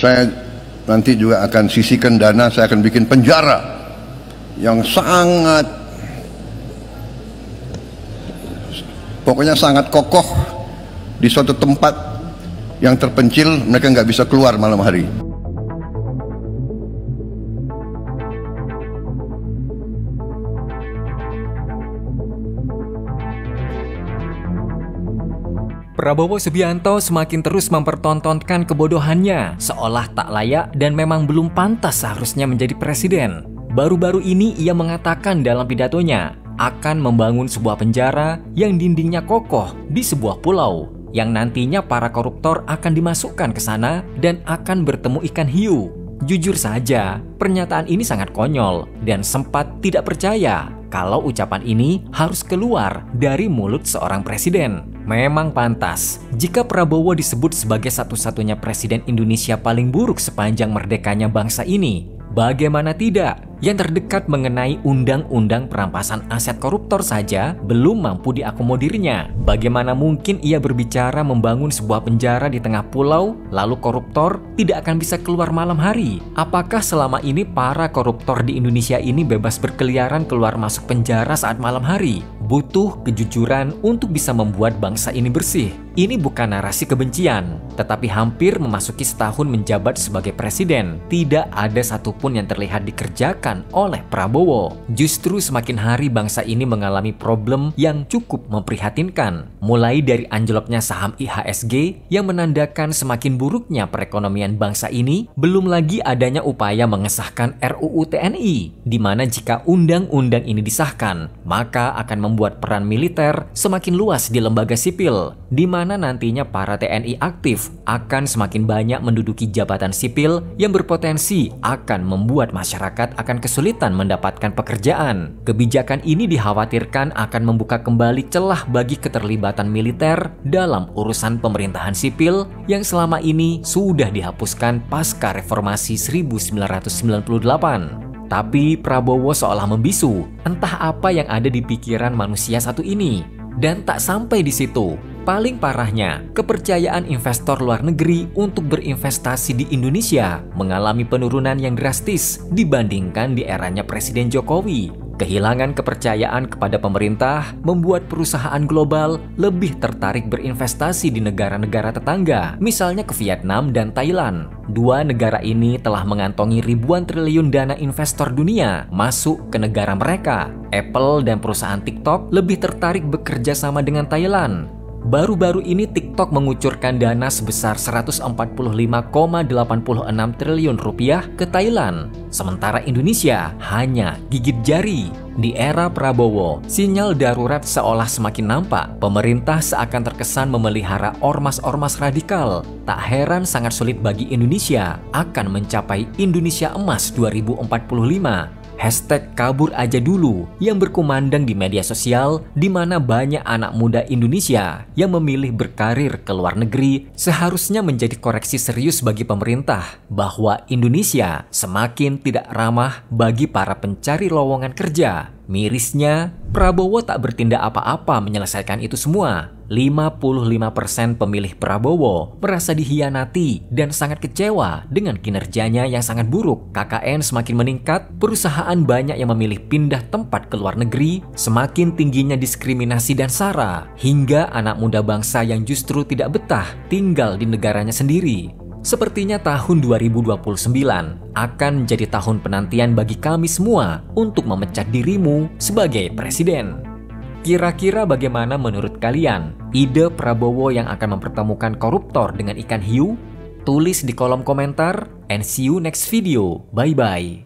Saya nanti juga akan sisihkan dana, saya akan bikin penjara yang pokoknya sangat kokoh di suatu tempat yang terpencil, mereka nggak bisa keluar malam hari. Prabowo Subianto semakin terus mempertontonkan kebodohannya, seolah tak layak dan memang belum pantas seharusnya menjadi presiden. Baru-baru ini ia mengatakan dalam pidatonya akan membangun sebuah penjara yang dindingnya kokoh di sebuah pulau, yang nantinya para koruptor akan dimasukkan ke sana dan akan bertemu ikan hiu. Jujur saja, pernyataan ini sangat konyol dan sempat tidak percaya kalau ucapan ini harus keluar dari mulut seorang presiden. Memang pantas jika Prabowo disebut sebagai satu-satunya presiden Indonesia paling buruk sepanjang merdekanya bangsa ini. Bagaimana tidak? Yang terdekat mengenai undang-undang perampasan aset koruptor saja belum mampu diakomodirnya. Bagaimana mungkin ia berbicara membangun sebuah penjara di tengah pulau, lalu koruptor tidak akan bisa keluar malam hari? Apakah selama ini para koruptor di Indonesia ini bebas berkeliaran keluar masuk penjara saat malam hari? Butuh kejujuran untuk bisa membuat bangsa ini bersih. Ini bukan narasi kebencian, tetapi hampir memasuki setahun menjabat sebagai presiden, tidak ada satupun yang terlihat dikerjakan oleh Prabowo. Justru semakin hari bangsa ini mengalami problem yang cukup memprihatinkan. Mulai dari anjloknya saham IHSG yang menandakan semakin buruknya perekonomian bangsa ini, belum lagi adanya upaya mengesahkan RUU TNI, di mana jika undang-undang ini disahkan, maka akan membuat peran militer semakin luas di lembaga sipil, di mana nantinya para TNI aktif akan semakin banyak menduduki jabatan sipil yang berpotensi akan membuat masyarakat akan kesulitan mendapatkan pekerjaan. Kebijakan ini dikhawatirkan akan membuka kembali celah bagi keterlibatan militer dalam urusan pemerintahan sipil yang selama ini sudah dihapuskan pasca reformasi 1998. Tapi Prabowo seolah membisu, entah apa yang ada di pikiran manusia satu ini. Dan tak sampai di situ, paling parahnya, kepercayaan investor luar negeri untuk berinvestasi di Indonesia mengalami penurunan yang drastis dibandingkan di eranya Presiden Jokowi. Kehilangan kepercayaan kepada pemerintah membuat perusahaan global lebih tertarik berinvestasi di negara-negara tetangga, misalnya ke Vietnam dan Thailand. Dua negara ini telah mengantongi ribuan triliun dana investor dunia masuk ke negara mereka. Apple dan perusahaan TikTok lebih tertarik bekerja sama dengan Thailand. Baru-baru ini TikTok mengucurkan dana sebesar 145,86 triliun rupiah ke Thailand. Sementara Indonesia hanya gigit jari. Di era Prabowo, sinyal darurat seolah semakin nampak. Pemerintah seakan terkesan memelihara ormas-ormas radikal. Tak heran sangat sulit bagi Indonesia akan mencapai Indonesia Emas 2045. Hashtag kabur aja dulu yang berkumandang di media sosial, di mana banyak anak muda Indonesia yang memilih berkarir ke luar negeri seharusnya menjadi koreksi serius bagi pemerintah bahwa Indonesia semakin tidak ramah bagi para pencari lowongan kerja. Mirisnya, Prabowo tak bertindak apa-apa menyelesaikan itu semua. 55% pemilih Prabowo merasa dihianati dan sangat kecewa dengan kinerjanya yang sangat buruk. KKN semakin meningkat, perusahaan banyak yang memilih pindah tempat ke luar negeri, semakin tingginya diskriminasi dan sara, hingga anak muda bangsa yang justru tidak betah tinggal di negaranya sendiri. Sepertinya tahun 2029 akan menjadi tahun penantian bagi kami semua untuk memecat dirimu sebagai presiden. Kira-kira bagaimana menurut kalian ide Prabowo yang akan mempertemukan koruptor dengan ikan hiu? Tulis di kolom komentar and see you next video. Bye-bye.